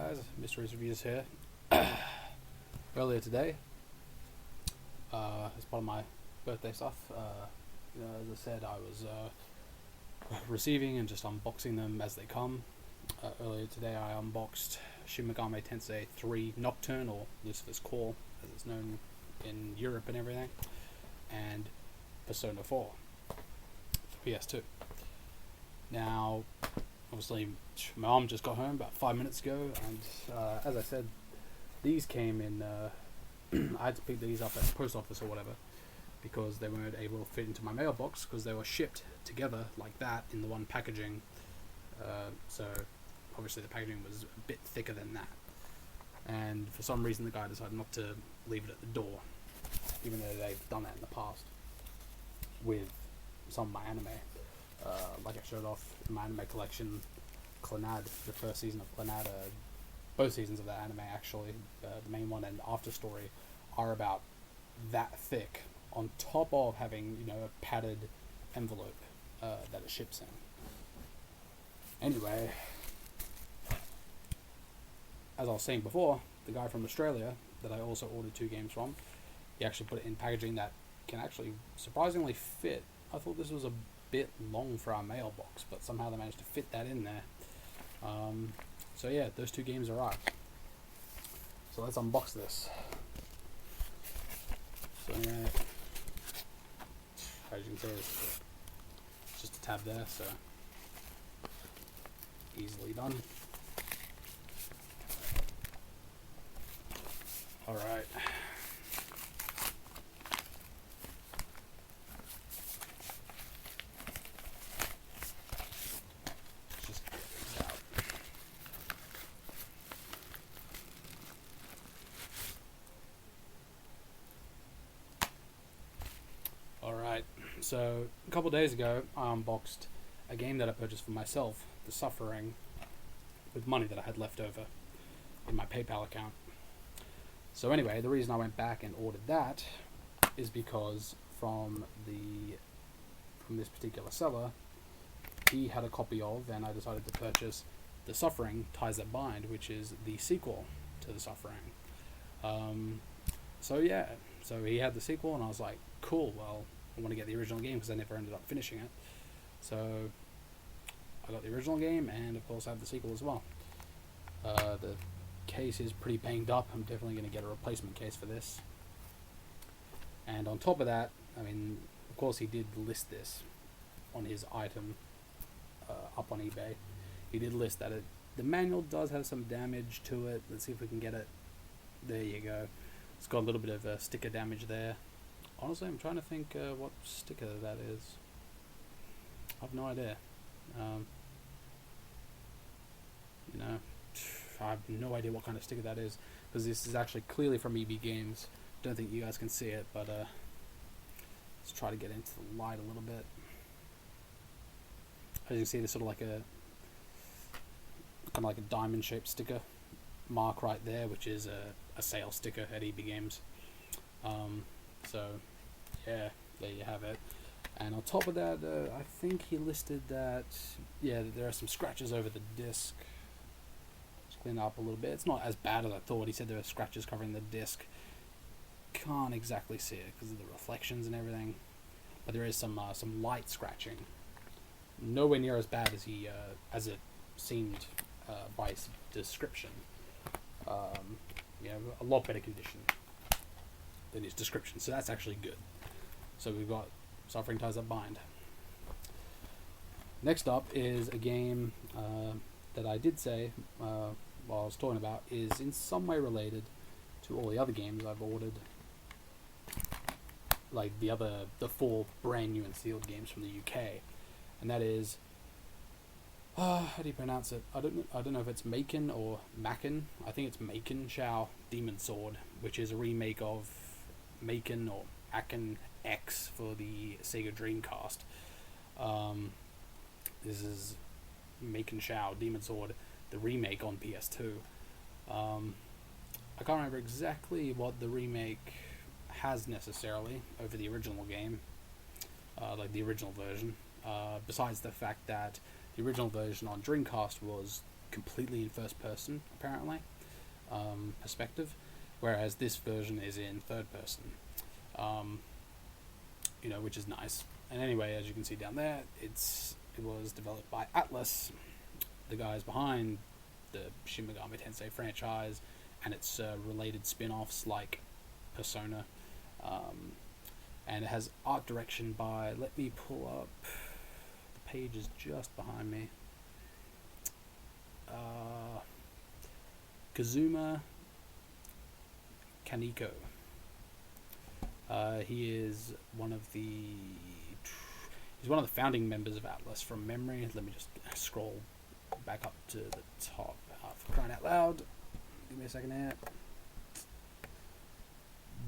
guys, Mysteries Reviews here. Earlier today, as part of my birthday stuff, as I said, I was receiving and just unboxing them as they come. Earlier today I unboxed Shin Megami Tensei 3 Nocturne, or Lucifer's Call as it's known in Europe and everything, and Persona 4 for PS2. Now, obviously, my mom just got home about 5 minutes ago, and as I said, these came in. I had to pick these up at the post office or whatever because they weren't able to fit into my mailbox because they were shipped together like that in the one packaging. So obviously the packaging was a bit thicker than that, and for some reason the guy decided not to leave it at the door, even though they've done that in the past with some of my anime. Like I showed off in my anime collection, Clannad, the first season of Clannad, both seasons of that anime actually, the main one and After Story, are about that thick, on top of having, a padded envelope that it ships in. Anyway, as I was saying before, the guy from Australia that I also ordered 2 games from, he actually put it in packaging that can actually surprisingly fit. I thought this was a bit long for our mailbox, but somehow they managed to fit that in there. So yeah, those 2 games arrived. So let's unbox this. So yeah, as you can see, it's just a tab there, so easily done. Alright. Alright, so a couple days ago I unboxed a game that I purchased for myself, The Suffering, with money that I had left over in my PayPal account. So anyway, the reason I went back and ordered that is because from this particular seller, he had a copy of, and I decided to purchase The Suffering Ties That Bind, which is the sequel to The Suffering. So yeah, so he had the sequel, and I was like, cool, well, I want to get the original game because I never ended up finishing it. So I got the original game, and of course I have the sequel as well. The case is pretty banged up. I'm definitely going to get a replacement case for this. And on top of that, of course he did list this on his item up on eBay. He did list that the manual does have some damage to it. Let's see if we can get it. There you go. It's got a little bit of sticker damage there. Honestly, I'm trying to think what sticker that is. I have no idea. I have no idea what kind of sticker that is, because this is actually clearly from EB Games. Don't think you guys can see it, but let's try to get into the light a little bit. As you can see, there's sort of like a diamond-shaped sticker mark right there, which is a sales sticker at EB Games. So yeah, there you have it. And on top of that, I think he listed that there are some scratches over the disc. Just clean it up a little bit. It's not as bad as I thought. He said there are scratches covering the disc. Can't exactly see it because of the reflections and everything, but there is some light scratching. Nowhere near as bad as it seemed by his description. A lot better condition than his description, so that's actually good. So we've got Suffering Ties That Bind. Next up is a game that I did say while I was talking about is in some way related to all the other games I've ordered, like the 4 brand new and sealed games from the UK, and that is how do you pronounce it? I don't know if it's Maken or Macken. I think it's Maken Shao Demon Sword, which is a remake of Maken or Aken X for the Sega Dreamcast. This is Maken Shao Demon Sword, the remake on PS2. I can't remember exactly what the remake has necessarily over the original game, like the original version, besides the fact that the original version on Dreamcast was completely in first person, apparently, perspective, whereas this version is in third person, which is nice. And anyway, as you can see down there, it was developed by Atlus, the guys behind the Shin Megami Tensei franchise and its related spin-offs like Persona. And it has art direction by, let me pull up, the page is just behind me, Kazuma Kaneko. He's one of the founding members of Atlus from memory. Let me just scroll back up to the top. For crying out loud, give me a second here.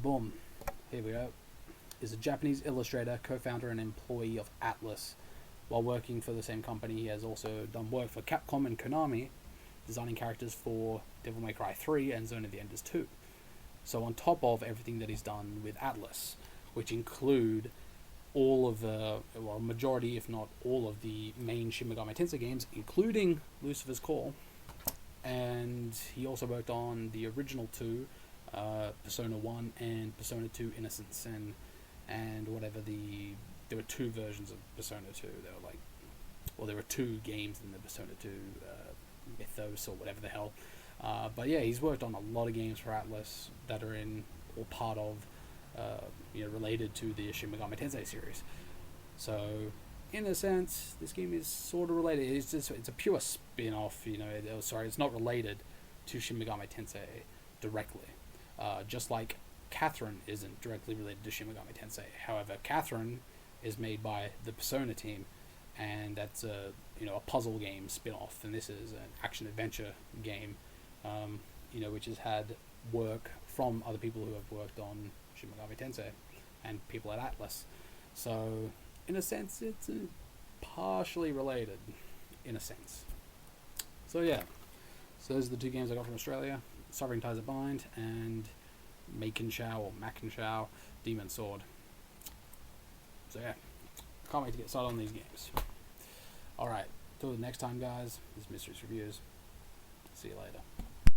Boom, here we go. Is a Japanese illustrator, co-founder and employee of Atlus. While working for the same company, he has also done work for Capcom and Konami, designing characters for Devil May Cry 3 and Zone of the Enders 2. So on top of everything that he's done with Atlus, which include all of the, well, majority, if not all of the main Shin Megami Tensei games, including Lucifer's Call, and he also worked on the original two, Persona 1 and Persona 2 Innocence, and whatever there were two versions of Persona 2. There were two games in the Persona 2 Mythos or whatever the hell. But yeah, he's worked on a lot of games for Atlus that are in or part of, related to the Shin Megami Tensei series. So, in a sense, this game is sort of related. It's a pure spin-off. It's not related to Shin Megami Tensei directly. Just like Catherine isn't directly related to Shin Megami Tensei. However, Catherine is made by the Persona team, and that's a puzzle game spin-off, and this is an action-adventure game, which has had work from other people who have worked on Shin Megami Tensei and people at Atlus. So, in a sense, it's partially related, in a sense. So yeah, so those are the two games I got from Australia: Sovereign Ties of Bind and Maken Shao Demon Sword. So yeah, can't wait to get started on these games. Alright, till the next time guys, this is Mysteries Reviews. See you later.